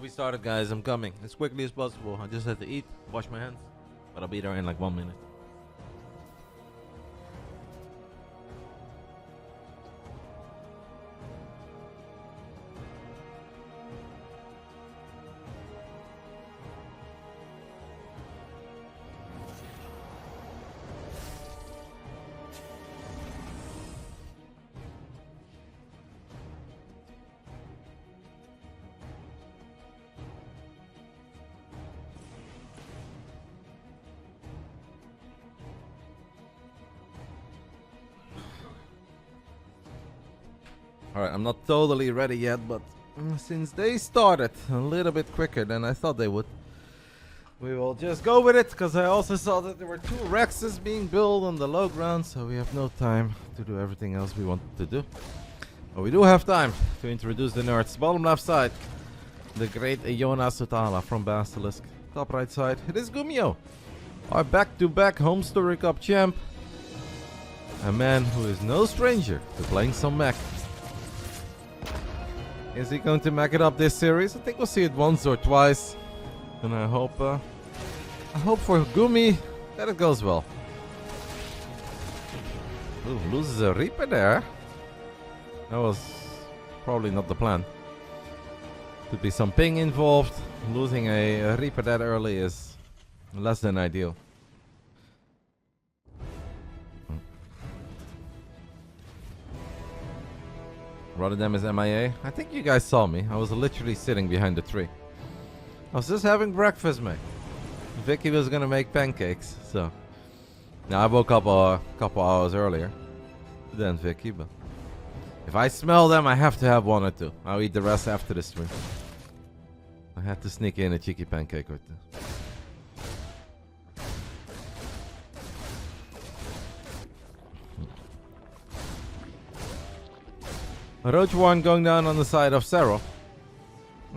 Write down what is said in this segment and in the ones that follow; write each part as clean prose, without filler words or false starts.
We started, guys. I'm coming as quickly as possible. I just had to eat, wash my hands, but I'll be there in like 1 minute. Alright, I'm not totally ready yet, but since they started a little bit quicker than I thought they would, we will just go with it, because I also saw that there were 2 Rexes being built on the low ground, so we have no time to do everything else we wanted to do. But we do have time to introduce the nerds. Bottom left side, the great Iona Sutala from BASILISK. Top right side, it is GuMiho, our back-to-back Home Story Cup champ. A man who is no stranger to playing some mech. Is he going to mech it up this series? I think we'll see it once or twice. And I hope for Gumi that it goes well. Ooh, loses a Reaper there. That was probably not the plan. Could be some ping involved. Losing a Reaper that early is less than ideal. RotterdaM is MIA. I think you guys saw me. I was literally sitting behind the tree. I was just having breakfast, mate. Vicky was gonna make pancakes, so. Now I woke up a couple hours earlier than Vicky, but if I smell them, I have to have 1 or 2. I'll eat the rest after the stream. I had to sneak in a cheeky pancake or 2. Roach 1 going down on the side of Serral.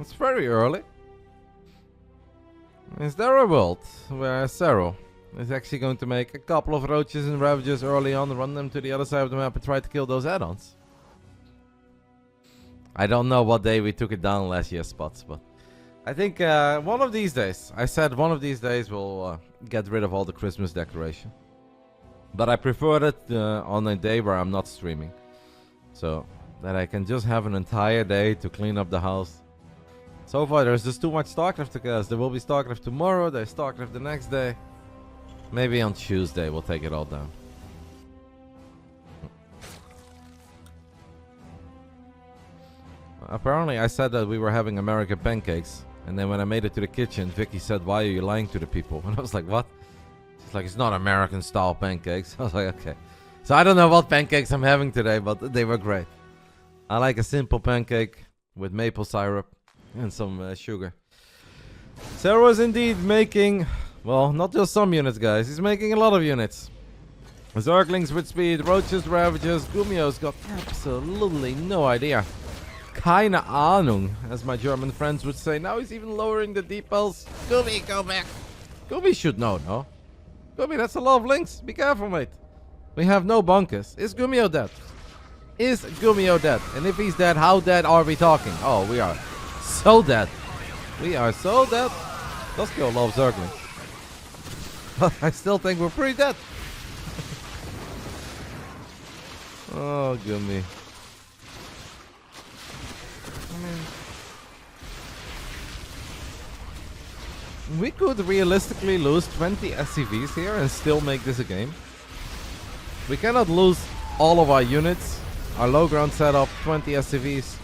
It's very early. Is there a world where Serral is actually going to make a couple of Roaches and Ravagers early on, run them to the other side of the map and try to kill those add-ons? I don't know what day we took it down last year's spots, but I think one of these days, I said one of these days we'll get rid of all the Christmas decoration. But I prefer it on a day where I'm not streaming. So that I can just have an entire day to clean up the house. So far there's just too much StarCraft to cast. There will be StarCraft tomorrow, there's StarCraft the next day. Maybe on Tuesday we'll take it all down. Apparently I said that we were having American pancakes, and then when I made it to the kitchen, Vicky said, "Why are you lying to the people?" And I was like, "What?" She's like, "It's not American style pancakes." I was like, "Okay." So I don't know what pancakes I'm having today, but they were great. I like a simple pancake with maple syrup and some sugar. Serral is indeed making, well, not just some units, guys. He's making a lot of units. Zerglings with speed, Roaches, Ravagers. GuMiho's got absolutely no idea. Keine Ahnung, as my German friends would say. Now he's even lowering the deepels. Gumi, go back. Gumi should know, no? Gumi, that's a lot of links. Be careful, mate. We have no bunkers. Is GuMiho dead? Is GuMiho dead? And if he's dead, how dead are we talking? Oh, we are so dead. We are so dead. Let's go, love Zergling. But I still think we're pretty dead. Oh, Gumi. We could realistically lose 20 SCVs here and still make this a game. We cannot lose all of our units, our low ground setup, 20 SCVs,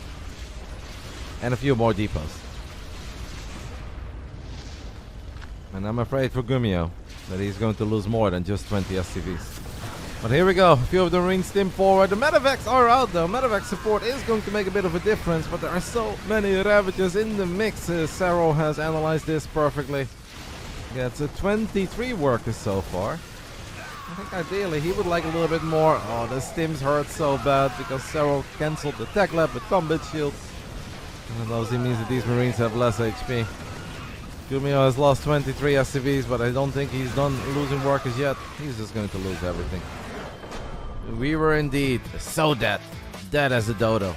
and a few more depots. And I'm afraid for GuMiho that he's going to lose more than just 20 SCVs. But here we go, a few of the Marines stim forward. The medevacs are out though. Medevac support is going to make a bit of a difference, but there are so many Ravagers in the mix. Serral has analyzed this perfectly. Yeah, it's a 23 workers so far. I think ideally he would like a little bit more. Oh, the stims hurt so bad because Serral cancelled the tech lab with combat shields. And that obviously means that these Marines have less HP. GuMiho has lost 23 SCVs, but I don't think he's done losing workers yet. He's just going to lose everything. We were indeed so dead. Dead as a dodo.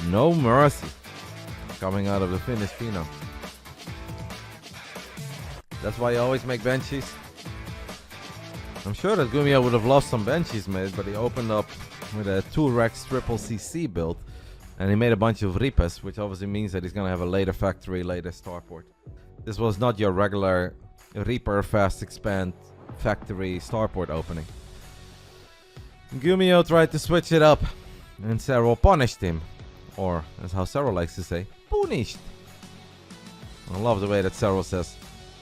No mercy. Coming out of the Finnish Phenom. That's why you always make benchies. I'm sure that GuMiho would have lost some benchies, mate, but he opened up with a 2-Rex triple CC build. And he made a bunch of Reapers, which obviously means that he's going to have a later factory, later starport. This was not your regular Reaper fast expand factory starport opening. GuMiho tried to switch it up, and Serral punished him. Or, as how Serral likes to say, punished. I love the way that Serral says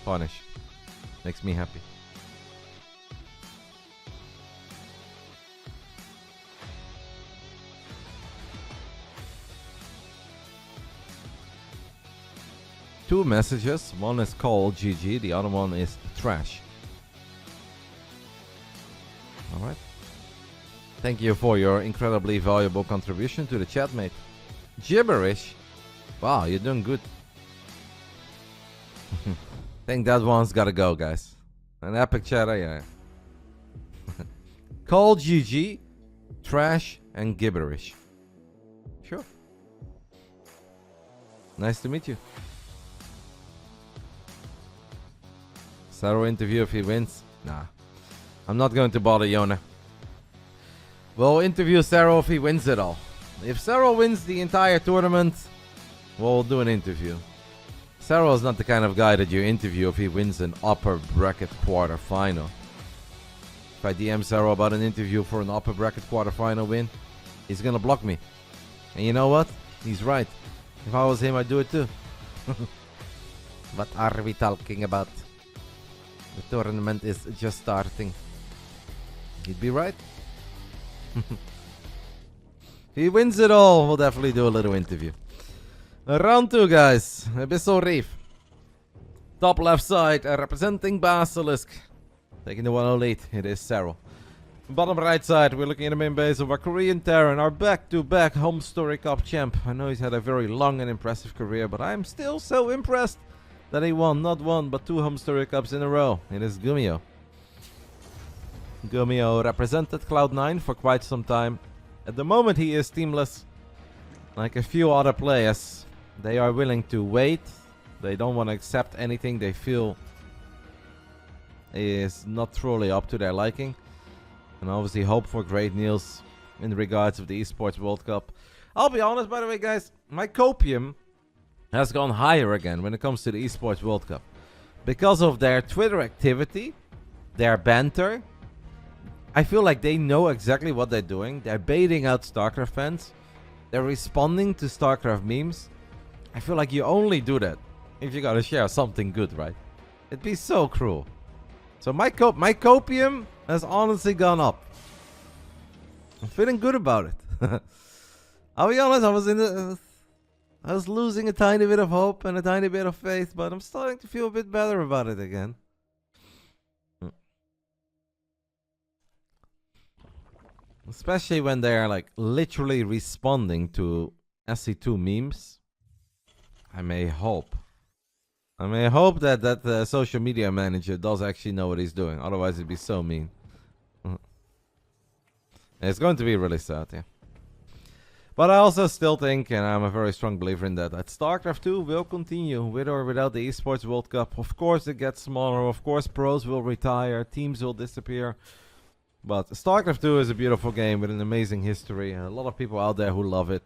punish. Makes me happy. Two messages. One is called GG, the other one is trash. Alright. Thank you for your incredibly valuable contribution to the chat, mate. Gibberish? Wow, you're doing good. Think that one's gotta go, guys. An epic chatter, yeah. Call GG, trash, and gibberish. Sure. Nice to meet you. Serral interview if he wins? Nah. I'm not going to bother Yona. We'll interview Serral if he wins it all. If Serral wins the entire tournament, we'll do an interview. Serral is not the kind of guy that you interview if he wins an upper bracket quarterfinal. If I DM Serral about an interview for an upper bracket quarterfinal win, he's gonna block me. And you know what? He's right. If I was him, I'd do it too. What are we talking about? The tournament is just starting. He'd be right. If he wins it all, we'll definitely do a little interview. Round 2, guys. Abyssal Reef. Top left side, representing BASILISK. Taking the 1-0 lead, it is Serral. Bottom right side, we're looking at the main base of our Korean Terran, our back-to-back Home Story Cup champ. I know he's had a very long and impressive career, but I'm still so impressed that he won not one, but 2 Home Story Cups in a row. It is GuMiho. GuMiho represented Cloud9 for quite some time. At the moment, he is teamless. Like a few other players, they are willing to wait. They don't want to accept anything they feel is not truly up to their liking. And obviously hope for great news in regards of the Esports World Cup. I'll be honest, by the way, guys, my copium has gone higher again when it comes to the Esports World Cup. Because of their Twitter activity, their banter. I feel like they know exactly what they're doing. They're baiting out StarCraft fans. They're responding to StarCraft memes. I feel like you only do that if you gotta share something good, right? It'd be so cruel. So my copium has honestly gone up. I'm feeling good about it. I'll be honest, I was losing a tiny bit of hope and a tiny bit of faith, but I'm starting to feel a bit better about it again. Especially when they are like literally responding to SC2 memes. I may hope that that social media manager does actually know what he's doing. Otherwise, it'd be so mean. It's going to be really sad, yeah. But I also still think, and I'm a very strong believer in that StarCraft 2 will continue with or without the Esports World Cup. Of course, it gets smaller. Of course, pros will retire. Teams will disappear. But StarCraft 2 is a beautiful game with an amazing history. And a lot of people out there who love it.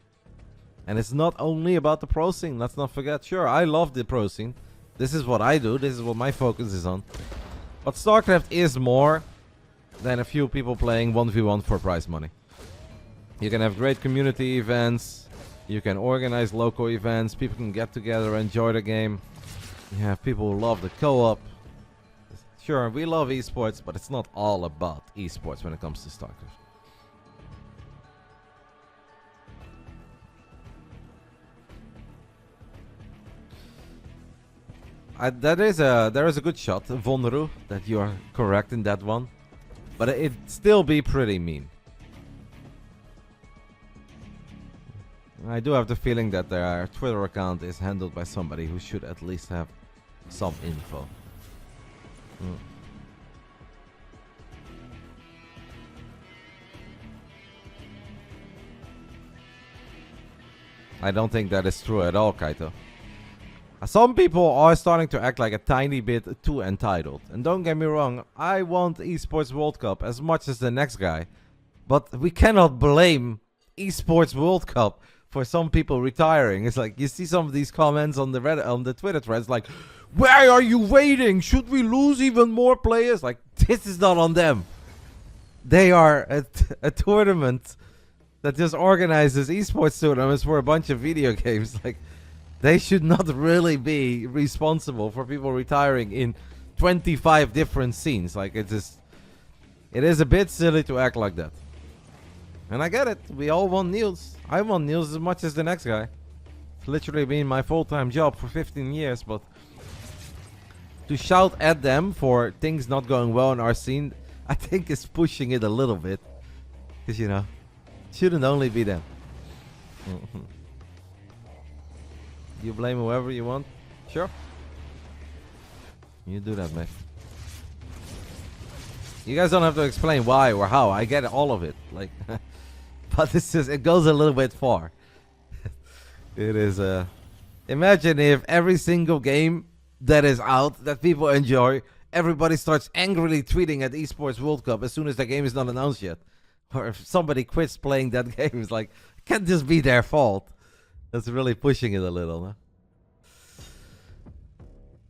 And it's not only about the pro scene. Let's not forget. Sure, I love the pro scene. This is what I do. This is what my focus is on. But StarCraft is more than a few people playing 1v1 for prize money. You can have great community events. You can organize local events. People can get together, enjoy the game. You have people who love the co-op. Sure, we love esports, but it's not all about esports when it comes to StarCraft. There is a good shot, Vonru, that you are correct in that one. But it'd still be pretty mean. I do have the feeling that their Twitter account is handled by somebody who should at least have some info. I don't think that is true at all, Kaito. Some people are starting to act like a tiny bit too entitled. And don't get me wrong, I want Esports World Cup as much as the next guy. But we cannot blame Esports World Cup for some people retiring. It's like, you see some of these comments on the Twitter threads like, why are you waiting? Should we lose even more players? Like, this is not on them. They are a tournament that just organizes esports tournaments for a bunch of video games. Like, they should not really be responsible for people retiring in 25 different scenes. Like, it is a bit silly to act like that. And I get it. We all want news. I want news as much as the next guy. It's literally been my full-time job for 15 years, but to shout at them for things not going well in our scene, I think is pushing it a little bit. Because, you know, it shouldn't only be them. You blame whoever you want? Sure. You do that, mate. You guys don't have to explain why or how. I get all of it. Like, but it goes a little bit far. It is imagine if every single game that is out that people enjoy, everybody starts angrily tweeting at Esports World Cup as soon as the game is not announced yet. Or if somebody quits playing that game, it's like, it can't just be their fault. That's really pushing it a little, huh?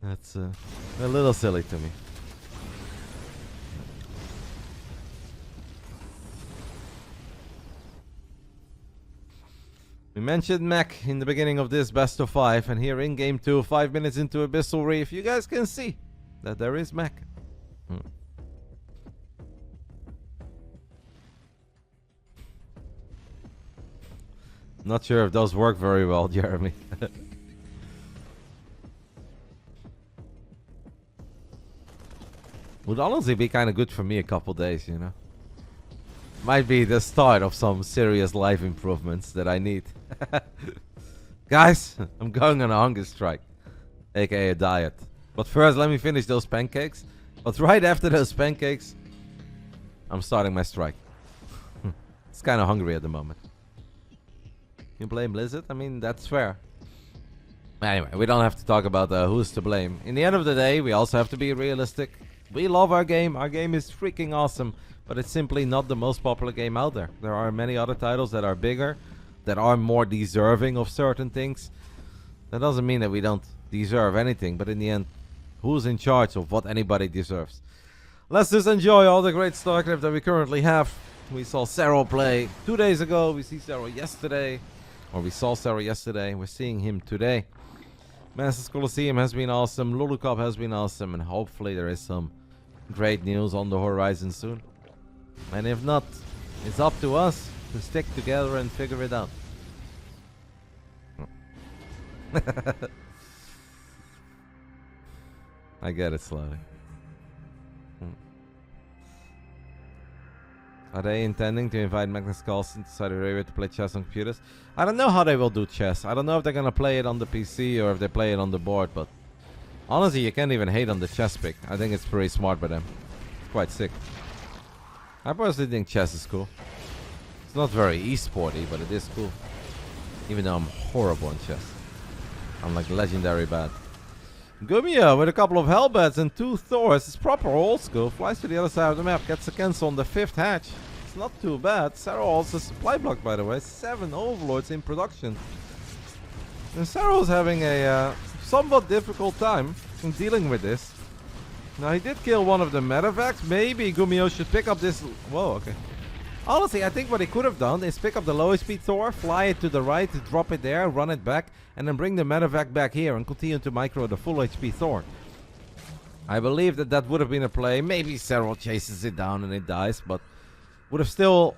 That's a little silly to me. We mentioned mech in the beginning of this best of 5, and here in game 2, 5 minutes into Abyssal Reef, you guys can see that there is mech. Not sure if those work very well, Jeremy. Would honestly be kind of good for me a couple days, you know. Might be the start of some serious life improvements that I need. Guys, I'm going on a hunger strike, aka a diet. But first, let me finish those pancakes. But right after those pancakes, I'm starting my strike. It's kind of hungry at the moment. You blame Blizzard? I mean, that's fair. Anyway, we don't have to talk about who's to blame. In the end of the day, we also have to be realistic. We love our game. Our game is freaking awesome. But it's simply not the most popular game out there. There are many other titles that are bigger, that are more deserving of certain things. That doesn't mean that we don't deserve anything. But in the end, who's in charge of what anybody deserves? Let's just enjoy all the great StarCraft that we currently have. We saw Serral play 2 days ago. We see Serral yesterday. Or we saw Serral yesterday. We're seeing him today. Masters Coliseum has been awesome. Lulu Cup has been awesome. And hopefully there is some great news on the horizon soon. And if not, it's up to us to stick together and figure it out. I get it slowly. Are they intending to invite Magnus Carlsen to Saudi Arabia to play chess on computers? I don't know how they will do chess. I don't know if they're going to play it on the PC or if they play it on the board, but honestly, you can't even hate on the chess pick. I think it's pretty smart by them. It's quite sick. I personally think chess is cool. It's not very esporty, but it is cool. Even though I'm horrible in chess. I'm like legendary bad. GuMiho with a couple of Hellbats and 2 Thors. It's proper old school. Flies to the other side of the map. Gets a cancel on the 5th hatch. It's not too bad. Serral also supply block, by the way. 7 Overlords in production. And Serral's having a somewhat difficult time in dealing with this. Now, he did kill one of the medevacs. Maybe GuMiho should pick up this... Whoa, okay. Honestly, I think what he could have done is pick up the low speed Thor, fly it to the right, drop it there, run it back, and then bring the medevac back here and continue to micro the full HP Thor. I believe that that would have been a play. Maybe Serral chases it down and it dies, but would have still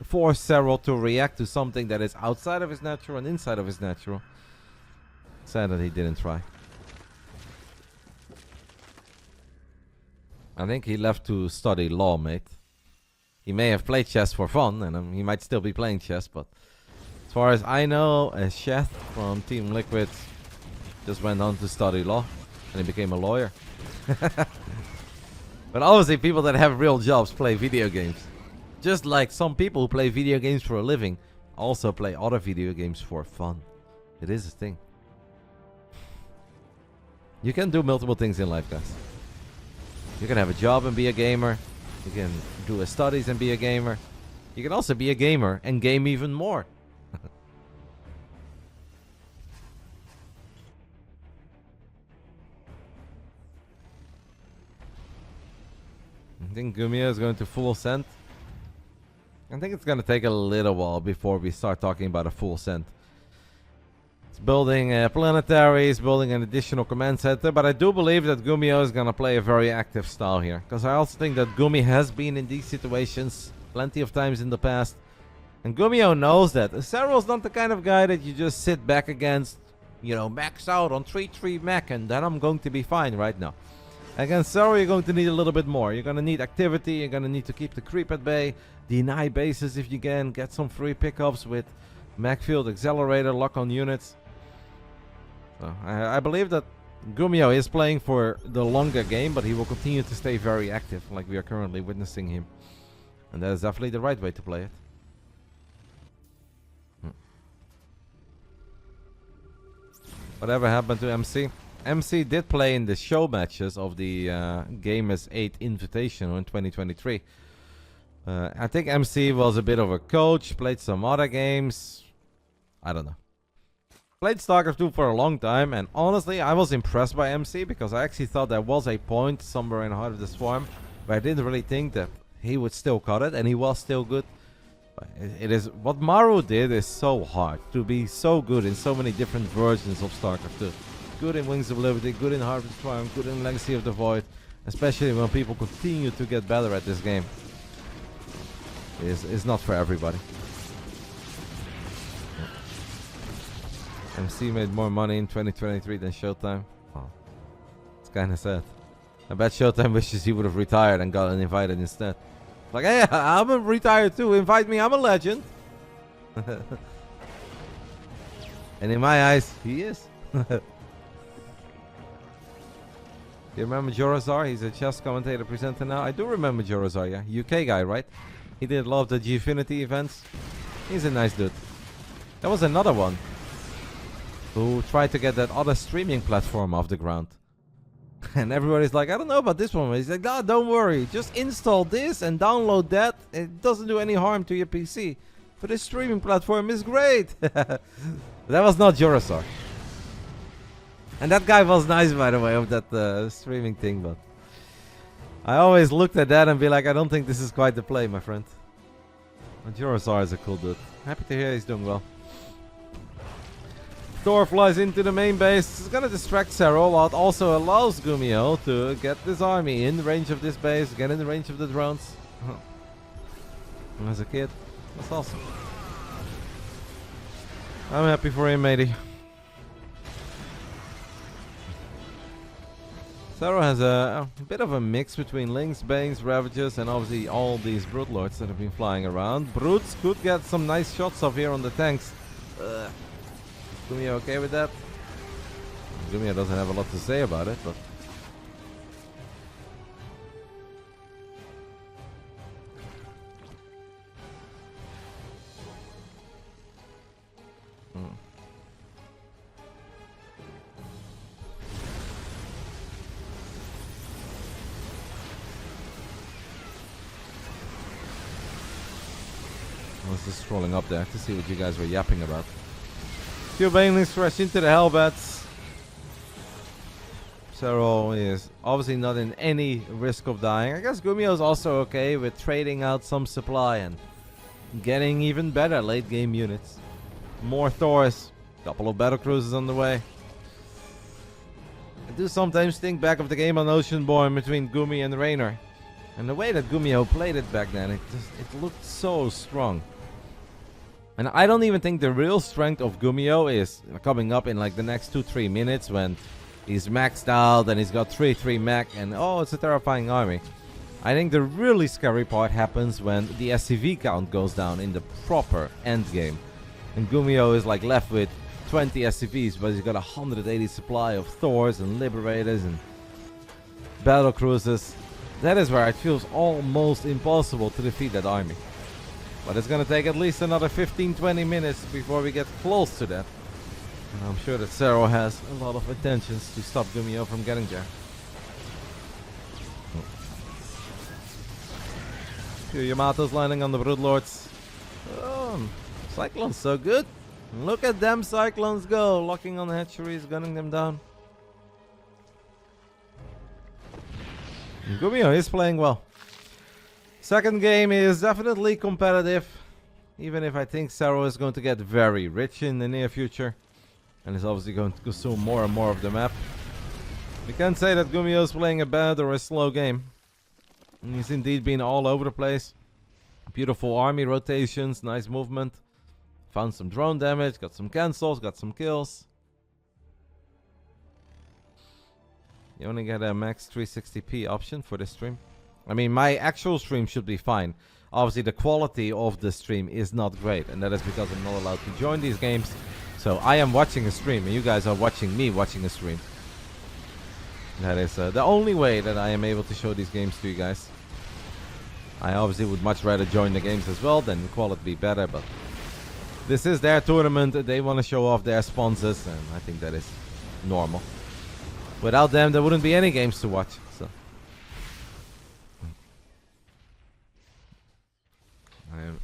forced Serral to react to something that is outside of his natural and inside of his natural. Sad that he didn't try. I think he left to study law, mate. He may have played chess for fun, and he might still be playing chess, but as far as I know, Sheth from Team Liquid just went on to study law, and he became a lawyer. But obviously, people that have real jobs play video games. Just like some people who play video games for a living also play other video games for fun. It is a thing. You can do multiple things in life, guys. You can have a job and be a gamer. You can do studies and be a gamer. You can also be a gamer and game even more. I think GuMiho is going to full ascent. I think it's going to take a little while before we start talking about a full ascent. It's building planetaries, building an additional command center, but I do believe that GuMiho is going to play a very active style here. Because I also think that Gumi has been in these situations plenty of times in the past. And GuMiho knows that. Serral's not the kind of guy that you just sit back against, you know, max out on 3-3 mech and then I'm going to be fine right now. Against Serral, you're going to need a little bit more. You're going to need activity. You're going to need to keep the creep at bay. Deny bases if you can. Get some free pickups with Macfield Accelerator, lock on units. So I believe that GuMiho is playing for the longer game, but he will continue to stay very active like we are currently witnessing him. And that is definitely the right way to play it. Whatever happened to MC? MC did play in the show matches of the Gamers 8 Invitational in 2023. I think MC was a bit of a coach, played some other games. I don't know. Played StarCraft 2 for a long time, and honestly, I was impressed by MC because I actually thought there was a point somewhere in the heart of the swarm where I didn't really think that he would still cut it, and he was still good. But it is what Maru did is so hard to be so good in so many different versions of StarCraft 2. Good in Wings of Liberty, good in Heart of the Swarm, good in Legacy of the Void, especially when people continue to get better at this game. It's not for everybody. MC made more money in 2023 than Showtime. Oh, it's kind of sad. I bet Showtime wishes he would have retired and gotten invited instead. Like, hey, I'm retired too. Invite me. I'm a legend. And in my eyes, he is. You remember Jorazar? He's a chess commentator presenter now. I do remember Jorazar, yeah. UK guy, right? He did love the Gfinity events. He's a nice dude. There was another one who tried to get that other streaming platform off the ground. And everybody's like, I don't know about this one. He's like, no, don't worry. Just install this and download that. It doesn't do any harm to your PC. But this streaming platform is great. That was not Jorazar. And that guy was nice, by the way, of that streaming thing, but I always looked at that and be like, I don't think this is quite the play, my friend. And Jorazar is a cool dude. Happy to hear he's doing well. Thor flies into the main base. It's gonna distract Serral, while it also allows GuMiho to get this army in range of this base, get in the range of the drones. As a kid, that's awesome. I'm happy for him, matey. Serral has a bit of a mix between Lynx, Bangs, Ravagers, and obviously all these Broodlords that have been flying around. Brutes could get some nice shots off here on the tanks. GuMiho okay with that? GuMiho doesn't have a lot to say about it, but... I was just scrolling up there to see what you guys were yapping about. Few banelings crash into the Hellbats. Serral is obviously not in any risk of dying. I guess GuMiho is also okay with trading out some supply and getting even better late game units. More Thors, couple of battle cruisers on the way. I do sometimes think back of the game on Oceanborn between Gumi and Reynor. And the way that GuMiho played it back then, it looked so strong. And I don't even think the real strength of GuMiho is coming up in like the next 2-3 minutes when he's maxed out and he's got 3-3 mech and oh, it's a terrifying army. I think the really scary part happens when the SCV count goes down in the proper end game. And GuMiho is like left with 20 SCVs, but he's got 180 supply of Thors and Liberators and battle cruisers. That is where it feels almost impossible to defeat that army. But it's gonna take at least another 15-20 minutes before we get close to that. And I'm sure that Serral has a lot of intentions to stop GuMiho from getting there. Few Yamatos landing on the Broodlords. Oh, Cyclones so good. Look at them Cyclones go. Locking on the hatcheries, gunning them down. GuMiho is playing well. Second game is definitely competitive. Even if I think Serral is going to get very rich in the near future. And is obviously going to consume more and more of the map. We can't say that GuMiho is playing a bad or a slow game. And he's indeed been all over the place. Beautiful army rotations, nice movement. Found some drone damage, got some cancels, got some kills. You only get a max 360p option for this stream. I mean, my actual stream should be fine. Obviously, the quality of the stream is not great. And that is because I'm not allowed to join these games. So I am watching a stream and you guys are watching me watching a stream. That is the only way that I am able to show these games to you guys. I obviously would much rather join the games as well, then the quality be better, but this is their tournament, they want to show off their sponsors, and I think that is normal. Without them, there wouldn't be any games to watch, so.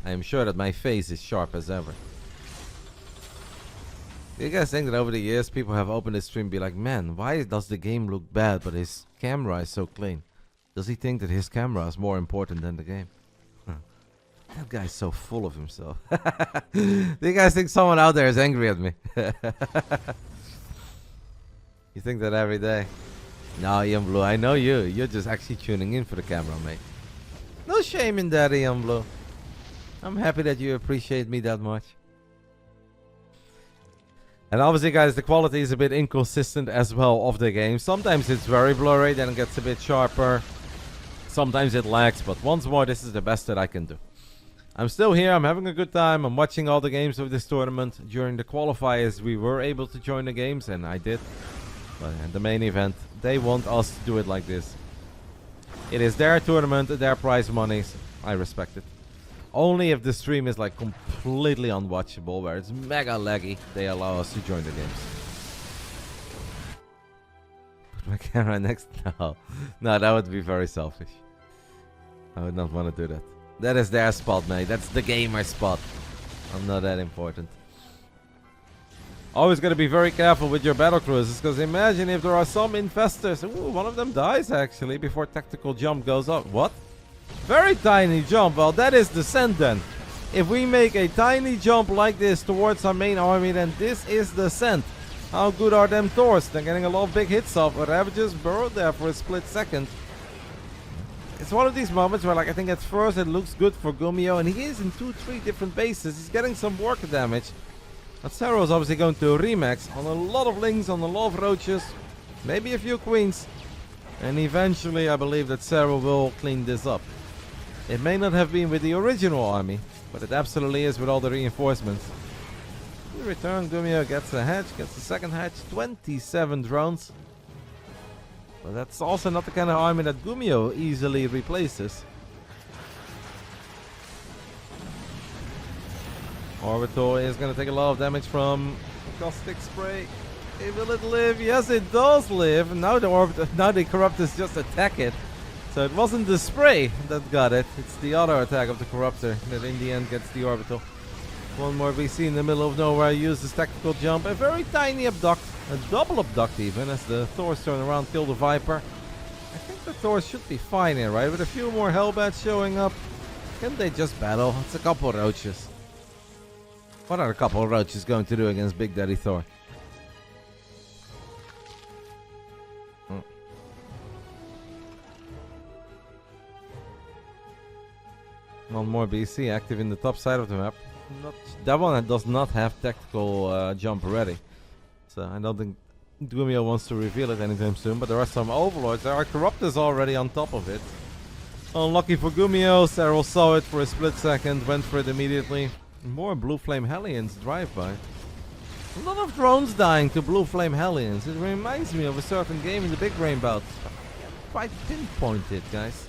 I am sure that my face is sharp as ever. Do you guys think that over the years people have opened this stream and be like, man, why does the game look bad but his camera is so clean? Does he think that his camera is more important than the game? That guy's so full of himself. Do you guys think someone out there is angry at me? You think that every day? No, Ian Blue, I know you. You're just actually tuning in for the camera, mate. No shame in that, Ian Blue. I'm happy that you appreciate me that much. And obviously, guys, the quality is a bit inconsistent as well of the game. Sometimes it's very blurry, then it gets a bit sharper. Sometimes it lags, but once more, this is the best that I can do. I'm still here, I'm having a good time, I'm watching all the games of this tournament. During the qualifiers, we were able to join the games, and I did. But in the main event, they want us to do it like this. It is their tournament, their prize monies. I respect it. Only if the stream is like completely unwatchable, where it's mega laggy, they allow us to join the games. Put my camera next? No. No, that would be very selfish. I would not want to do that. That is their spot, mate. That's the gamer spot. I'm not that important. Always got to be very careful with your battle cruisers, because imagine if there are some infestors. Ooh, one of them dies actually before tactical jump goes up. What? Very tiny jump. Well, that is descent then. If we make a tiny jump like this towards our main army, then this is descent. How good are them Thors? They're getting a lot of big hits off. Ravages burrowed there for a split second. It's one of these moments where, like, I think at first it looks good for GuMiho, and he is in 2-3 different bases. He's getting some work damage. But Serral is obviously going to remax on a lot of lings, on a lot of roaches, maybe a few queens. And eventually I believe that Serral will clean this up. It may not have been with the original army, but it absolutely is with all the reinforcements. In return, GuMiho gets a hatch, gets a second hatch, 27 drones. But that's also not the kind of army that GuMiho easily replaces. Orbital is going to take a lot of damage from caustic spray. Will it live? Yes, it does live. Now the Corruptors just attack it. So it wasn't the spray that got it. It's the other attack of the Corruptor that in the end gets the Orbital. One more BC in the middle of nowhere uses tactical jump. A very tiny abduct. A double abduct even as the Thors turn around, kill the Viper. I think the Thors should be fine here, right? With a few more Hellbats showing up. Can they just battle? It's a couple of roaches. What are a couple of roaches going to do against Big Daddy Thor? One more BC active in the top side of the map. That one does not have tactical jump ready. So I don't think GuMiho wants to reveal it anytime soon. But there are some Overlords. There are Corruptors already on top of it. Unlucky for GuMiho. Serral saw it for a split second. Went for it immediately. More Blue Flame Hellions drive by. A lot of drones dying to Blue Flame Hellions. It reminds me of a certain game in the Big Brain bout. Quite pinpointed, guys.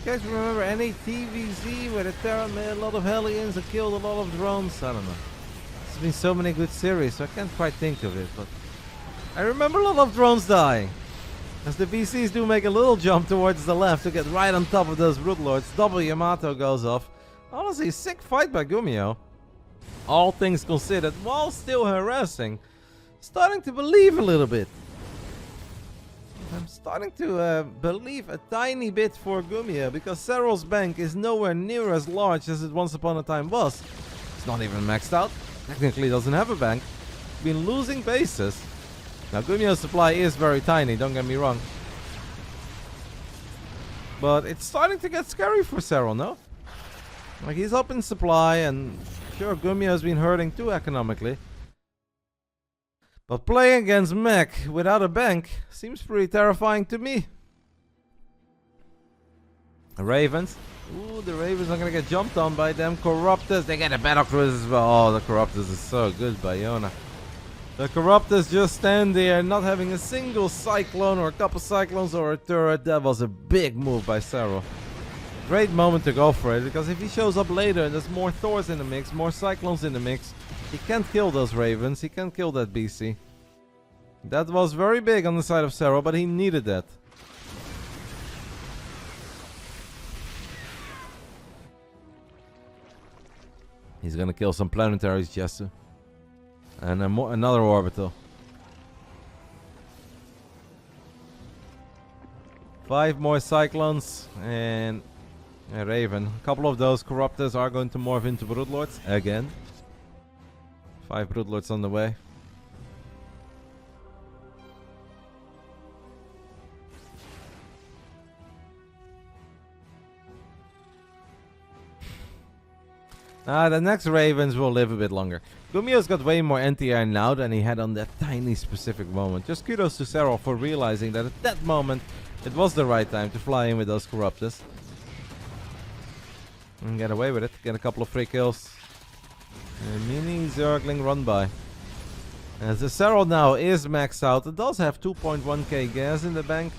guys remember any TVZ where the Terran made a lot of Hellions and killed a lot of drones? I don't know. There's been so many good series, so I can't quite think of it, but I remember a lot of drones dying. As the VCs do make a little jump towards the left to get right on top of those Broodlords. Double Yamato goes off. Honestly, sick fight by GuMiho. All things considered, while still harassing. Starting to believe a little bit. I'm starting to believe a tiny bit for GuMiho, because Serral's bank is nowhere near as large as it once upon a time was. It's not even maxed out. Technically doesn't have a bank. Been losing bases. Now GuMiho's supply is very tiny, don't get me wrong. But it's starting to get scary for Serral, no? Like, he's up in supply, and sure, GuMiho's been hurting too economically. But playing against mech without a bank seems pretty terrifying to me. The Ravens. Ooh, the Ravens are gonna get jumped on by them Corruptors. They get a battle cruise as well. Oh, the Corruptors is so good by Yona. The Corruptors just stand there, not having a single Cyclone or a couple Cyclones or a turret. That was a big move by Serral. Great moment to go for it, because if he shows up later and there's more Thors in the mix, more Cyclones in the mix, he can't kill those Ravens, he can't kill that BC. That was very big on the side of Serral, but he needed that. He's gonna kill some planetaries, Jesu. And another orbital. 5 more Cyclones and a Raven. A couple of those Corruptors are going to morph into Broodlords again. 5 Broodlords on the way. The next Ravens will live a bit longer. GuMiho's got way more anti-air now than he had on that tiny specific moment. Just kudos to Serral for realizing that at that moment it was the right time to fly in with those Corruptors. And get away with it. Get a couple of free kills. A mini Zergling run by. As the Serral now is maxed out, it does have 2.1k gas in the bank.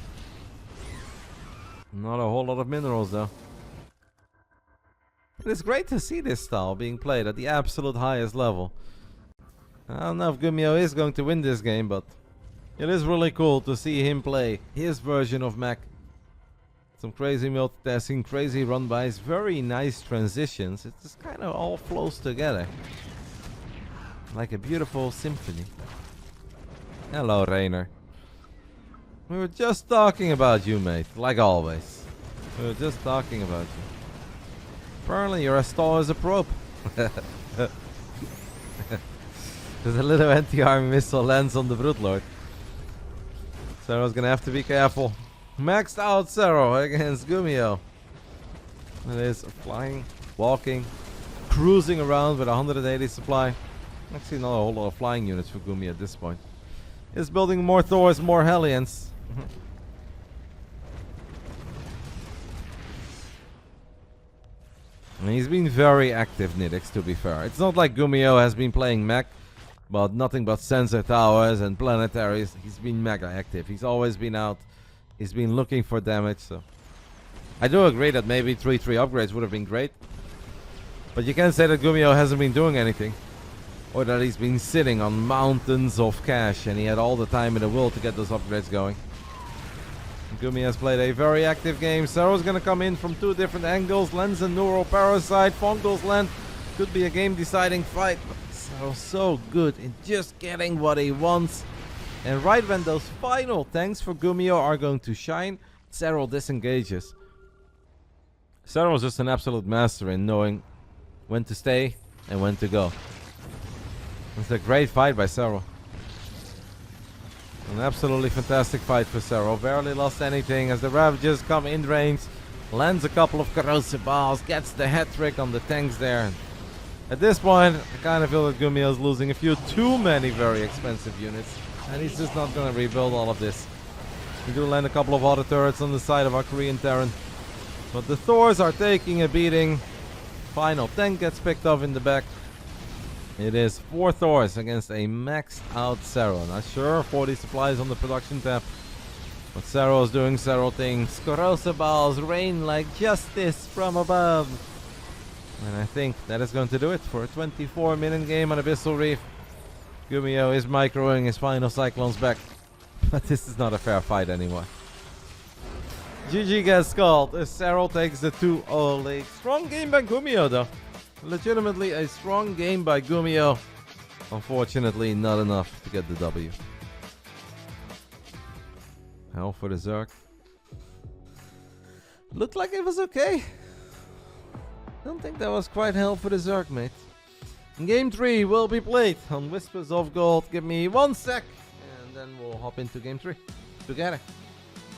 Not a whole lot of minerals though. It's great to see this style being played at the absolute highest level. I don't know if GuMiho is going to win this game, but it is really cool to see him play his version of mech. Some crazy multitasking, crazy run-bys, very nice transitions. It just kind of all flows together. Like a beautiful symphony. Hello, Reynor. We were just talking about you, mate. Like always. We were just talking about you. Apparently you're as tall as a probe. There's a little anti-arm missile lands on the Broodlord. Serral's gonna have to be careful. Maxed out Serral against GuMiho. It is flying, walking, cruising around with 180 supply. Actually not a whole lot of flying units for GuMiho at this point. He's building more Thors, more Hellions. And he's been very active, Nidix, to be fair. It's not like GuMiho has been playing mech, but nothing but sensor towers and planetaries. He's been mega active. He's always been out. He's been looking for damage, so I do agree that maybe 3-3 upgrades would have been great. But you can't say that GuMiho hasn't been doing anything. Or that he's been sitting on mountains of cash and he had all the time in the world to get those upgrades going. GuMiho has played a very active game. Serral's gonna come in from 2 different angles. Lens and Neural Parasite. Fongal's land could be a game-deciding fight. But Serral's so good in just getting what he wants. And right when those final tanks for GuMiho are going to shine, Serral disengages. Serral's just an absolute master in knowing when to stay and when to go. It's a great fight by Serral. An absolutely fantastic fight for Serral. Barely lost anything as the Ravagers come in range. Lands a couple of corrosive balls. Gets the hat trick on the tanks there. At this point, I kind of feel that GuMiho is losing a few too many very expensive units. And he's just not going to rebuild all of this. We do land a couple of auto turrets on the side of our Korean Terran. But the Thors are taking a beating. Final tank gets picked off in the back. It is 4 Thors against a maxed out Serral. Now sure, 40 supplies on the production tab. But Serral's doing Serral things. Corrosive balls rain like justice from above. And I think that is going to do it for a 24-minute game on Abyssal Reef. GuMiho is microing his final Cyclones back. But this is not a fair fight anymore. GG gets called as Serral takes the 2-0 lead. Strong game by GuMiho though. Legitimately a strong game by GuMiho. Unfortunately not enough to get the W. Hell for the Zerg. Looked like it was okay. Don't think that was quite hell for the Zerg, mate. Game 3 will be played on Whispers of Gold. Give me 1 sec and then we'll hop into Game 3 together.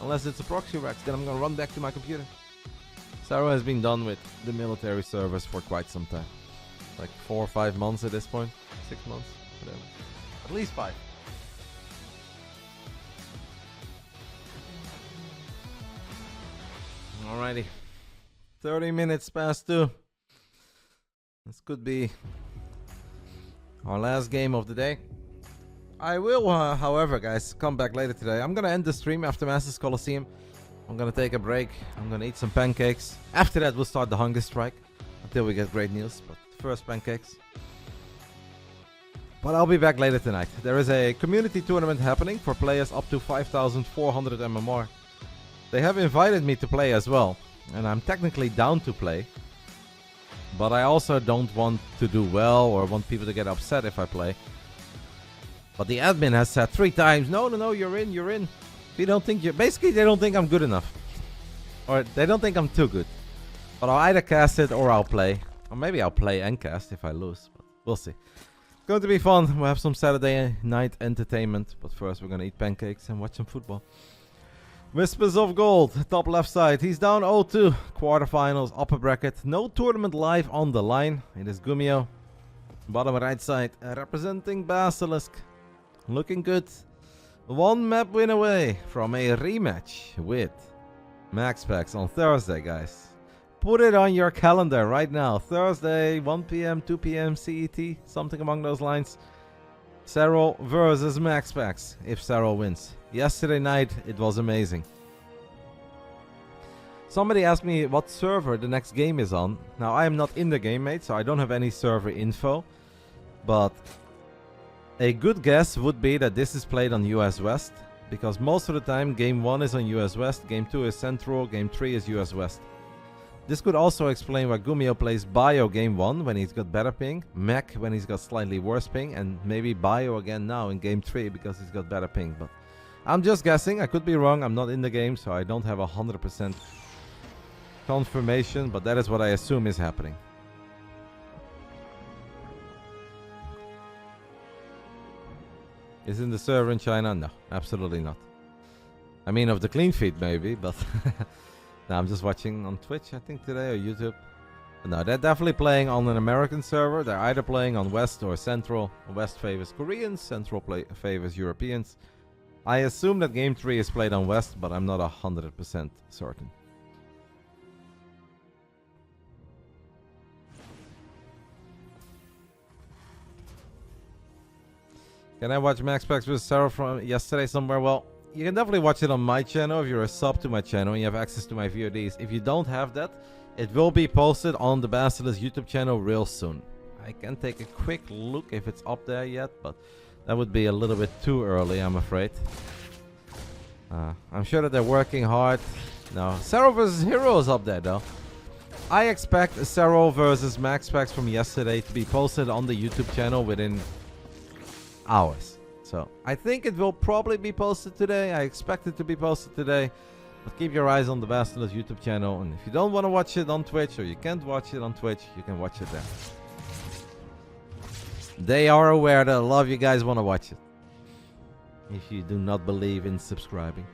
Unless it's a proxy rack, then I'm gonna run back to my computer. Serral has been done with the military service for quite some time. Like 4 or 5 months at this point. 6 months, whatever. At least 5. Alrighty. 30 minutes past 2. This could be our last game of the day. I will, however, guys, come back later today. I'm gonna end the stream after Masters Coliseum. I'm gonna take a break. I'm gonna eat some pancakes. After that, we'll start the hunger strike until we get great news. But first, pancakes. But I'll be back later tonight. There is a community tournament happening for players up to 5,400 MMR. They have invited me to play as well, and I'm technically down to play. But I also don't want to do well or want people to get upset if I play. But the admin has said 3 times, no, you're in. If you don't think you're... Basically, they don't think I'm good enough. Or they don't think I'm too good. But I'll either cast it or I'll play. Or maybe I'll play and cast if I lose. But we'll see. It's going to be fun. We'll have some Saturday night entertainment. But first, we're going to eat pancakes and watch some football. Whispers of Gold, top left side. He's down 0-2. Quarterfinals, upper bracket. No tournament live on the line. It is GuMiho. Bottom right side, representing BASILISK. Looking good. 1 map win away from a rematch with Max Packs on Thursday, guys. Put it on your calendar right now. Thursday, 1 p.m., 2 p.m. CET. Something along those lines. Serral versus Max Packs, if Serral wins. Yesterday night, it was amazing. Somebody asked me what server the next game is on. Now, I am not in the game, mate, so I don't have any server info. But a good guess would be that this is played on US West. Because most of the time, Game 1 is on US West, Game 2 is Central, Game 3 is US West. This could also explain why GuMiho plays Bio Game 1 when he's got better ping, Mech when he's got slightly worse ping, and maybe Bio again now in Game 3 because he's got better ping. But I'm just guessing, I could be wrong, I'm not in the game, so I don't have 100% confirmation, but that is what I assume is happening. Isn't the server in China? No, absolutely not. I mean, of the clean feed maybe, but no, I'm just watching on Twitch, I think, today, or YouTube. But no, they're definitely playing on an American server. They're either playing on West or Central. West favors Koreans, Central favors Europeans. I assume that Game 3 is played on West, but I'm not 100% certain. Can I watch Max Packs with Serral from yesterday somewhere? Well, you can definitely watch it on my channel if you're a sub to my channel and you have access to my VODs. If you don't have that, it will be posted on the BASILISK YouTube channel real soon. I can take a quick look if it's up there yet, but that would be a little bit too early, I'm afraid. I'm sure that they're working hard. No, Serral vs. Hero is up there though. I expect Serral versus Max Packs from yesterday to be posted on the YouTube channel within hours. So I think it will probably be posted today. I expect it to be posted today. But keep your eyes on the BASILISK YouTube channel. And if you don't want to watch it on Twitch or you can't watch it on Twitch, you can watch it there. They are aware that a lot of you guys want to watch it. If you do not believe in subscribing.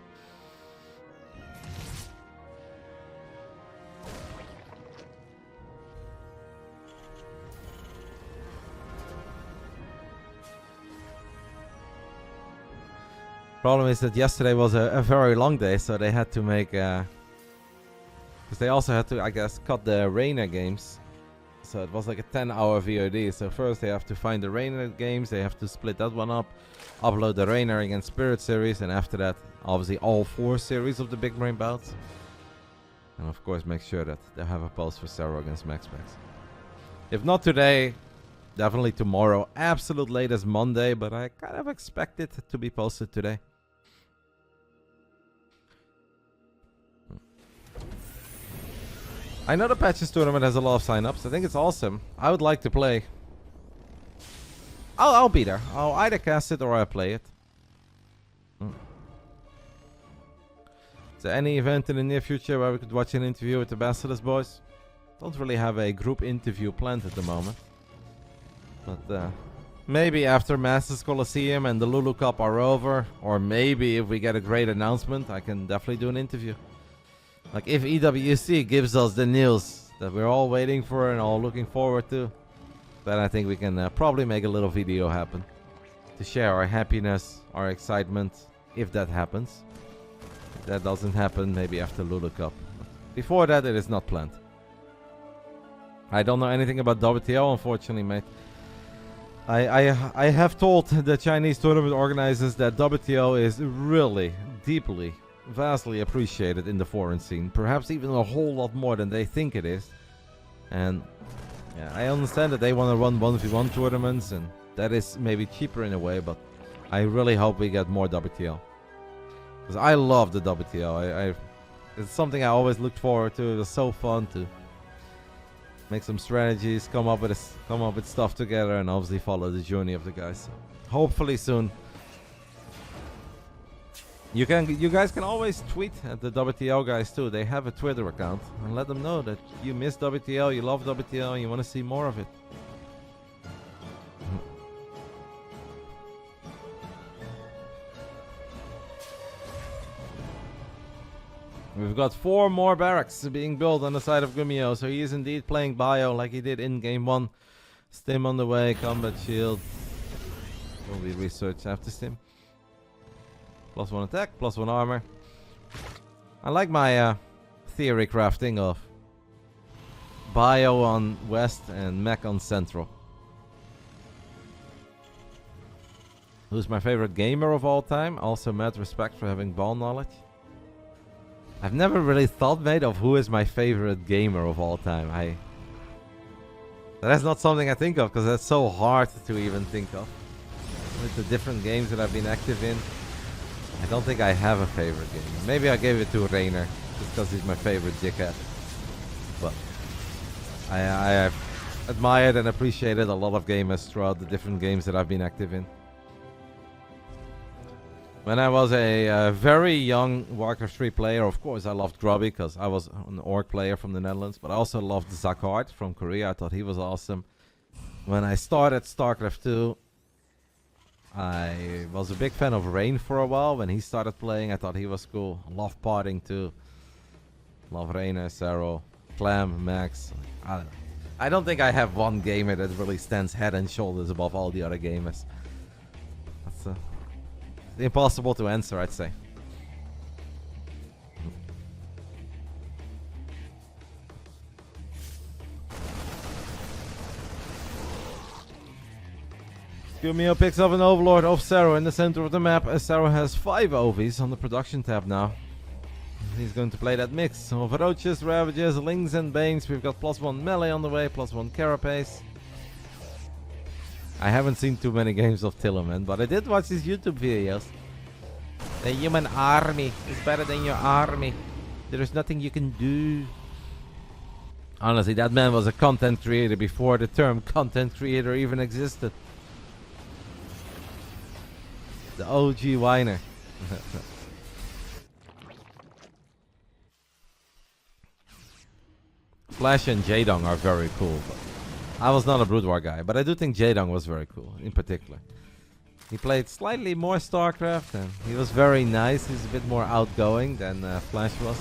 Problem is that yesterday was a very long day, so they had to make because they also had to, I guess, cut the Reynor games So it was like a 10-hour VOD. So first they have to find the Reynor games. They have to split that one up. Upload the Reynor against Spirit series. And after that, obviously all 4 series of the Big Brain bouts. And of course make sure that they have a post for Serral against MaxPax. If not today, definitely tomorrow. Absolute latest Monday. But I kind of expect it to be posted today. I know the Patches tournament has a lot of signups. I think it's awesome. I would like to play. I'll be there. I'll either cast it or I'll play it. Is there any event in the near future where we could watch an interview with the BASILISK boys? Don't really have a group interview planned at the moment. But maybe after Masters Coliseum and the Lulu Cup are over. Or maybe if we get a great announcement, I can definitely do an interview. Like if EWC gives us the news that we're all waiting for and all looking forward to, then I think we can probably make a little video happen to share our happiness, our excitement, if that happens. If that doesn't happen, maybe after Lulu Cup. Before that, it is not planned. I don't know anything about WTO, unfortunately, mate. I have told the Chinese tournament organizers that WTO is really deeply, vastly appreciated in the foreign scene. Perhaps even a whole lot more than they think it is. And yeah, I understand that they want to run 1v1 tournaments, and that is maybe cheaper in a way, but I really hope we get more WTO. Because I love the WTO. It's something I always looked forward to. It was so fun to make some strategies, come up with stuff together, and obviously follow the journey of the guys. Hopefully soon. You guys can always tweet at the WTO guys too. They have a Twitter account, and let them know that you miss WTO, you love WTO, and you want to see more of it. We've got 4 more barracks being built on the side of GuMiho, so he is indeed playing bio like he did in game 1. Stim on the way, combat shield. Will be researched after Stim. +1 attack, +1 armor. I like my theory crafting of bio on west and mech on central. Who's my favorite gamer of all time? Also mad respect for having ball knowledge. I've never really thought, mate, of who is my favorite gamer of all time. That is not something I think of, because that's so hard to even think of. With the different games that I've been active in, I don't think I have a favorite gamer. Maybe I gave it to Reynor, just because he's my favorite dickhead. But I have admired and appreciated a lot of gamers throughout the different games that I've been active in. When I was a very young Warcraft 3 player, of course I loved Grubby because I was an orc player from the Netherlands, but I also loved Zakard from Korea. I thought he was awesome. When I started StarCraft 2, I was a big fan of Reynor for a while. When he started playing, I thought he was cool. Love Parting too. Love Reynor, Serral, Clam, Max. I don't know. I don't think I have one gamer that really stands head and shoulders above all the other gamers. That's impossible to answer, I'd say. GuMiho picks up an Overlord of Serral in the center of the map. Serral has 5 OVs on the production tab now. He's going to play that mix of Roaches, Ravages, Lings and Banes. We've got +1 melee on the way, +1 Carapace. I haven't seen too many games of Tillerman, but I did watch his YouTube videos. The human army is better than your army. There is nothing you can do. Honestly, that man was a content creator before the term content creator even existed. The OG whiner. Flash and Jaedong are very cool. I was not a Brood War guy, but I do think Jaedong was very cool, in particular. He played slightly more StarCraft, and he was very nice. He's a bit more outgoing than Flash was.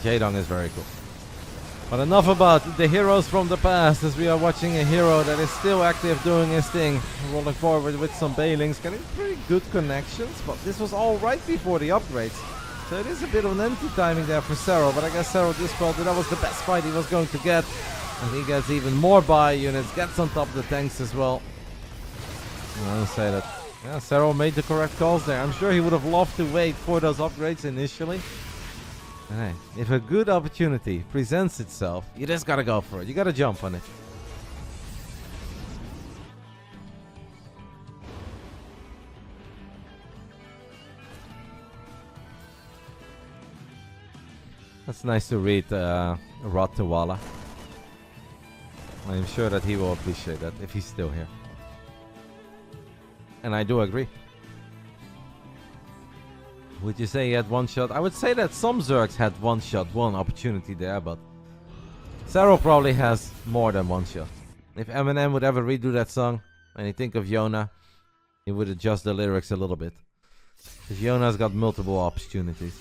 Jaedong is very cool. But enough about the heroes from the past, as we are watching a hero that is still active doing his thing. Rolling forward with some Bailings, getting pretty good connections, but this was all right before the upgrades. So it is a bit of an empty timing there for Serral, but I guess Serral just felt that was the best fight he was going to get. And he gets even more buy units, gets on top of the tanks as well. I would say that, yeah, Serral made the correct calls there. I'm sure he would have loved to wait for those upgrades initially. And hey, if a good opportunity presents itself, you just gotta go for it. You gotta jump on it. That's nice to read, RotterdaM. I'm sure that he will appreciate that if he's still here. And I do agree. Would you say he had one shot? I would say that some Zergs had one shot, one opportunity there, but Serral probably has more than one shot. If Eminem would ever redo that song, and you think of Yona, he would adjust the lyrics a little bit. Because Yona's got multiple opportunities.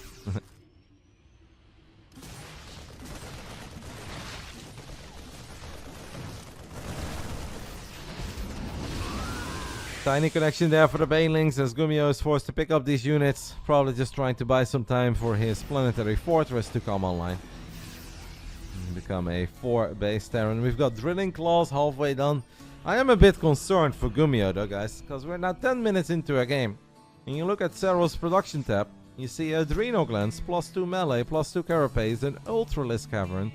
Tiny connection there for the Banelings as GuMiho is forced to pick up these units. Probably just trying to buy some time for his planetary fortress to come online. And become a 4 base there. And we've got drilling claws halfway done. I am a bit concerned for GuMiho though, guys, because we're now 10 minutes into a game. And you look at Serral's production tab, you see Adrenal Glands, +2 melee, +2 carapace, and Ultralisk Cavern.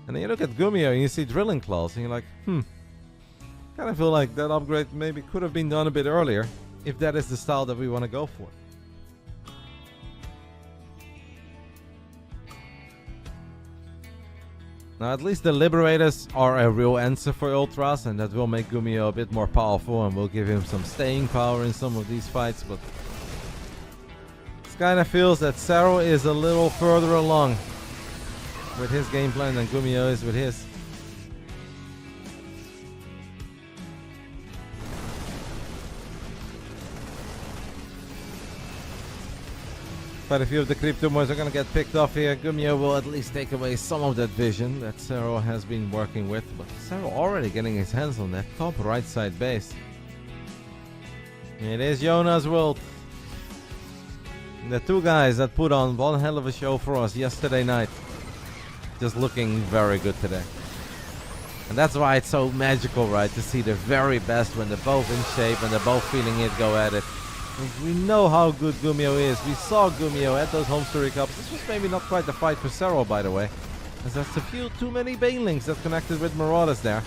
And then you look at GuMiho and you see drilling claws, and you're like, kind of feel like that upgrade maybe could have been done a bit earlier, if that is the style that we want to go for. Now at least the Liberators are a real answer for Ultras, and that will make GuMiho a bit more powerful and will give him some staying power in some of these fights, but this kind of feels that Serral is a little further along with his game plan than GuMiho is with his. Quite a few of the creep tumors are going to get picked off here. GuMiho will at least take away some of that vision that Serral has been working with. But Serral already getting his hands on that top right side base. It is Yona's world. The two guys that put on one hell of a show for us yesterday night. Just looking very good today. And that's why it's so magical, right? To see the very best when they're both in shape and they're both feeling it go at it. We know how good GuMiho is. We saw GuMiho at those home story cups. This was maybe not quite the fight for Serral, by the way, as there's a few too many Banelings that connected with Marauders there.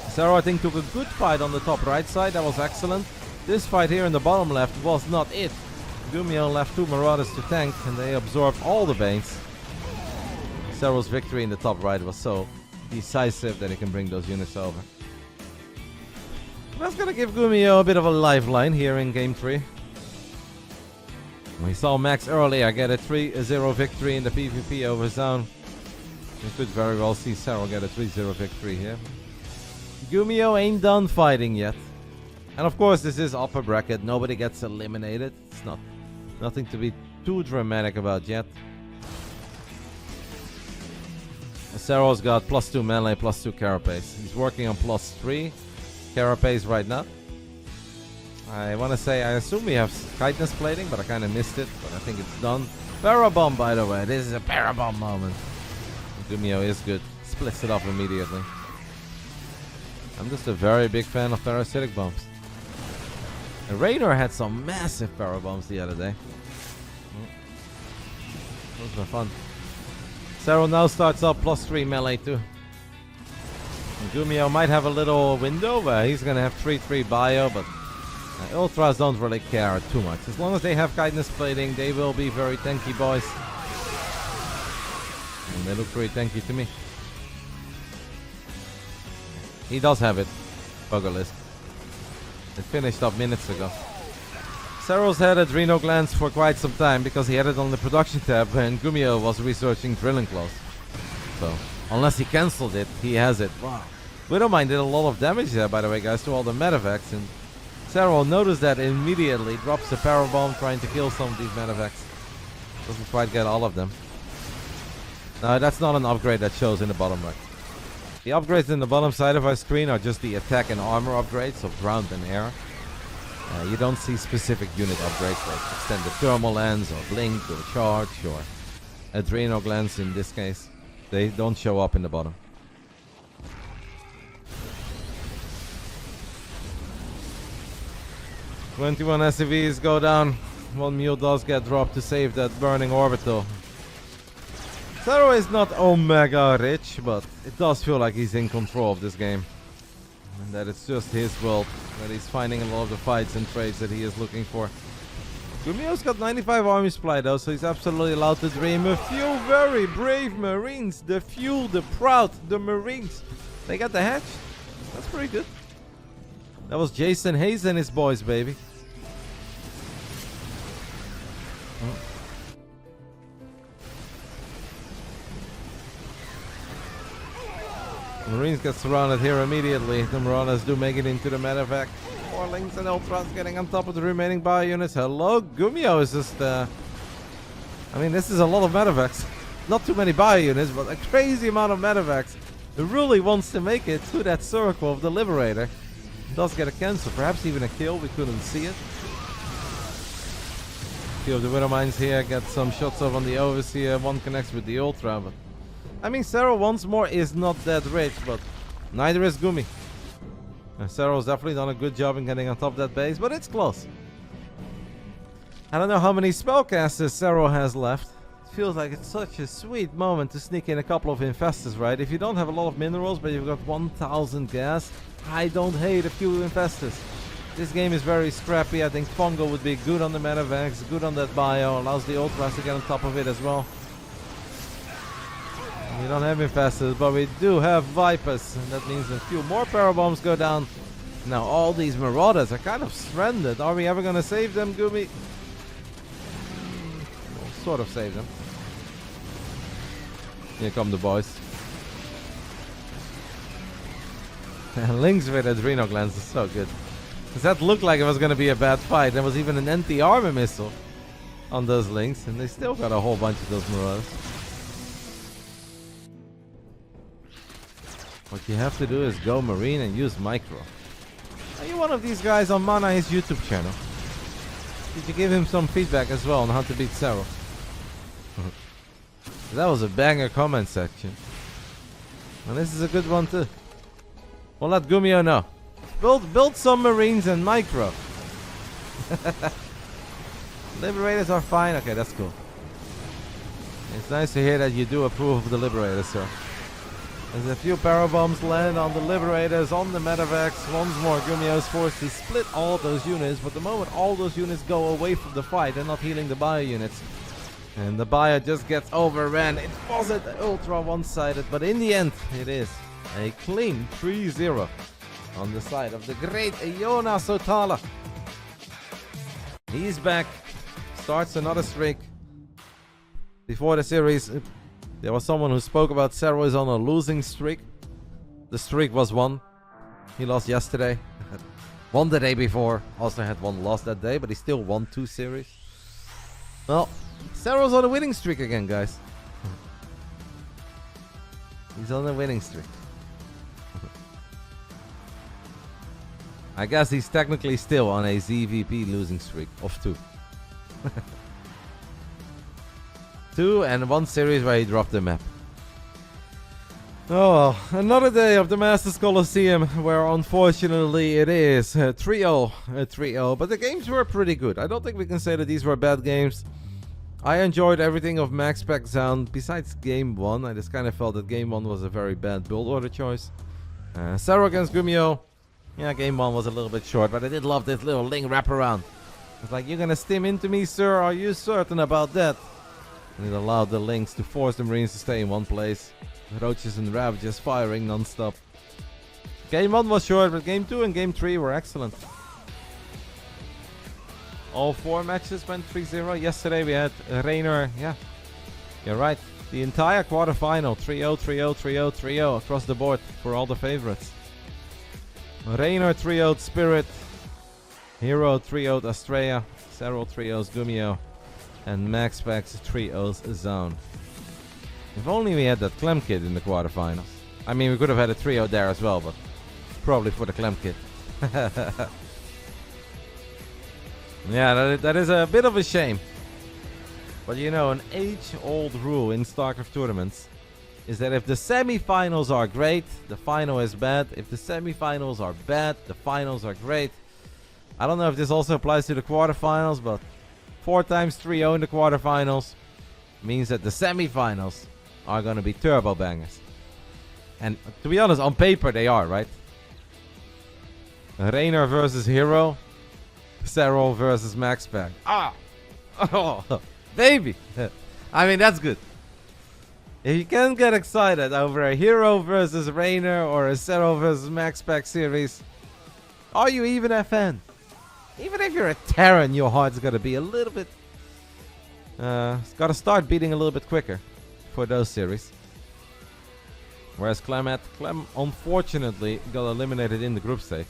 Serral, I think, took a good fight on the top right side. That was excellent. This fight here in the bottom left was not it. GuMiho left 2 Marauders to tank, and they absorbed all the Banes. Serral's victory in the top right was so decisive that he can bring those units over. That's gonna give GuMiho a bit of a lifeline here in Game 3. We saw Max earlier get a 3-0 victory in the PvP over Zone. We could very well see Serral get a 3-0 victory here. GuMiho ain't done fighting yet. And of course this is upper bracket, nobody gets eliminated. It's nothing to be too dramatic about yet. Serral's got +2 melee, +2 carapace. He's working on +3 carapace right now. I want to say, I assume we have chitinous plating, but I kind of missed it. But I think it's done. Parabomb, by the way. This is a parabomb moment. GuMiho is good. Splits it off immediately. I'm just a very big fan of parasitic bombs. And Reynor had some massive parabombs the other day. Those were fun. Serral now starts up +3 melee too. And GuMiho might have a little window where he's gonna have 3-3 bio, but Ultras don't really care too much. As long as they have chitinous plating, they will be very tanky boys. And they look pretty tanky to me. He does have it, BASILISK. It finished up minutes ago. Serral's had Adrenal Glands for quite some time because he had it on the production tab when GuMiho was researching drilling claws. So, unless he cancelled it, he has it. Wow. Widowmine did a lot of damage there, by the way, guys, to all the medevacs. And Serral noticed that immediately, drops a parabomb trying to kill some of these medevacs. Doesn't quite get all of them. No, that's not an upgrade that shows in the bottom right. The upgrades in the bottom side of our screen are just the attack and armor upgrades of ground and air. You don't see specific unit upgrades like extended thermal lens or blink or charge or adrenal glands in this case. They don't show up in the bottom. 21 SCVs go down. One mule does get dropped to save that burning orbital. Serral is not omega rich, but it does feel like he's in control of this game. And that it's just his world, that he's finding a lot of the fights and trades that he is looking for. GuMiho's got 95 army supply though, so he's absolutely allowed to dream. A few very brave Marines. The few, the proud, the Marines. They got the hatch. That's pretty good. That was Jason Hayes and his boys, baby. Marines get surrounded here immediately. The Marauders do make it into the medevac. More Lings and Ultras getting on top of the remaining bio units. Hello, GuMiho is just... I mean, this is a lot of medevacs. Not too many bio units, but a crazy amount of medevacs. He really wants to make it to that circle of the Liberator. Does get a cancel, perhaps even a kill. We couldn't see it. A few of the Widowmines here get some shots off on the Overseer. One connects with the Ultra, but... I mean, Serral once more is not that rich, but neither is Gumi. Serral's definitely done a good job in getting on top of that base, but it's close. I don't know how many spellcasters Serral has left. It feels like it's such a sweet moment to sneak in a couple of Infestors, right? If you don't have a lot of minerals, but you've got 1000 gas, I don't hate a few Infestors. This game is very scrappy. I think Fungo would be good on the medevacs, good on that bio, allows the Ultras to get on top of it as well. We don't have Infestors, but we do have Vipers, and that means a few more Parabombs go down. Now all these Marauders are kind of stranded. Are we ever going to save them, Gumi? We'll sort of save them. Here come the boys. Lings with Adrenal Glands is so good. Because that looked like it was going to be a bad fight. There was even an anti-armor missile on those Lings, and they still got a whole bunch of those Marauders. What you have to do is go Marine and use Micro. Are you one of these guys on Mana, his YouTube channel? Did you give him some feedback as well on how to beat Serral? That was a banger comment section. And this is a good one too. We'll let GuMiho know. Build some Marines and Micro. Liberators are fine. Okay, that's cool. It's nice to hear that you do approve of the Liberators, sir. As a few Parabombs land on the Liberators, on the medevacs. Once more, GuMiho is forced to split all those units. But the moment all those units go away from the fight, they're not healing the bio units. And the bio just gets overran. It wasn't ultra one-sided, but in the end, it is a clean 3-0 on the side of the great Iona Sotala. He's back. Starts another streak. Before the series, there was someone who spoke about Serral is on a losing streak. The streak was won. He lost yesterday. Won the day before. Also had one loss that day, but he still won 2 series. Well, Serral's on a winning streak again, guys. He's on a winning streak. I guess he's technically still on a ZVP losing streak of 2. 2 and 1 series where he dropped the map. Oh well, another day of the Masters Coliseum where unfortunately it is 3-0, but the games were pretty good. I don't think we can say that these were bad games. I enjoyed everything of Max Spec Sound besides game 1. I just kind of felt that game 1 was a very bad build order choice. Serral against GuMiho. Yeah, game 1 was a little bit short, but I did love this little Ling wraparound. It's like, you're gonna stim into me, sir? Are you certain about that? And it allowed the Lings to force the Marines to stay in one place. Roaches and Ravages firing non-stop. Game 1 was short, but game 2 and game 3 were excellent. All 4 matches went 3-0. Yesterday we had Reynor. Yeah, you're right. The entire quarterfinal 3-0, 3-0, 3-0, 3-0 across the board for all the favorites. Reynor 3-0'd Spirit. Hero 3-0'd Astrea. Serral 3-0's GuMiho. And Max Specs 3-0's Zone. If only we had that Clem kit in the quarterfinals. I mean, we could have had a 3-0 there as well, but probably for the Clem kit. Yeah, that is a bit of a shame. But you know, an age-old rule in StarCraft tournaments is that if the semi-finals are great, the final is bad. If the semi-finals are bad, the finals are great. I don't know if this also applies to the quarterfinals, but 4 times 3-0 in the quarterfinals means that the semifinals are going to be turbo bangers. And to be honest, on paper they are, right? Reynor versus Hero. Serral versus Max Pack. Ah! Oh, baby! I mean, that's good. If you can't get excited over a Hero versus Reynor or a Serral versus Max Pack series, are you even a fan? Even if you're a Terran, your heart's gotta be a little bit... it's gotta start beating a little bit quicker for those series. Whereas Clem unfortunately got eliminated in the group stage.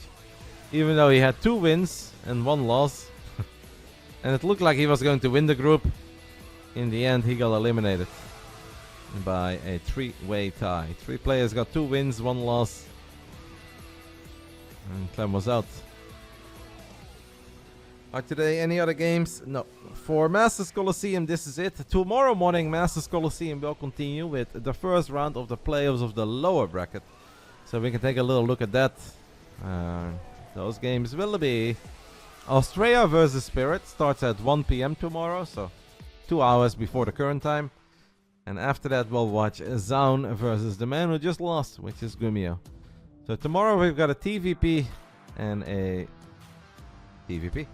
Even though he had 2 wins and 1 loss. And it looked like he was going to win the group. In the end, he got eliminated by a 3-way tie. 3 players got 2 wins, 1 loss. And Clem was out. Are today any other games? No. For Masters Coliseum, this is it. Tomorrow morning, Masters Coliseum will continue with the first round of the playoffs of the lower bracket. So we can take a little look at that. Those games will be Australia versus Spirit. Starts at 1 p.m. tomorrow, so 2 hours before the current time. And after that, we'll watch Zaun versus the man who just lost, which is GuMiho. So tomorrow we've got a TVP and a TVP.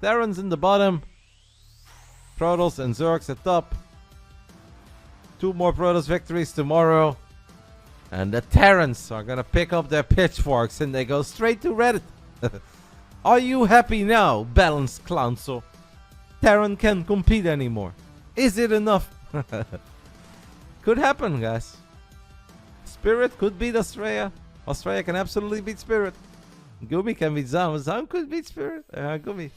Terrans in the bottom. Protoss and Zergs at top. 2 more Protoss victories tomorrow. And the Terrans are gonna pick up their pitchforks and they go straight to Reddit. Are you happy now, Balanced Council? Terran can't compete anymore. Is it enough? Could happen, guys. Spirit could beat Australia. Australia can absolutely beat Spirit. GuMi can beat Zaun. Zaun could beat Spirit. GuMi.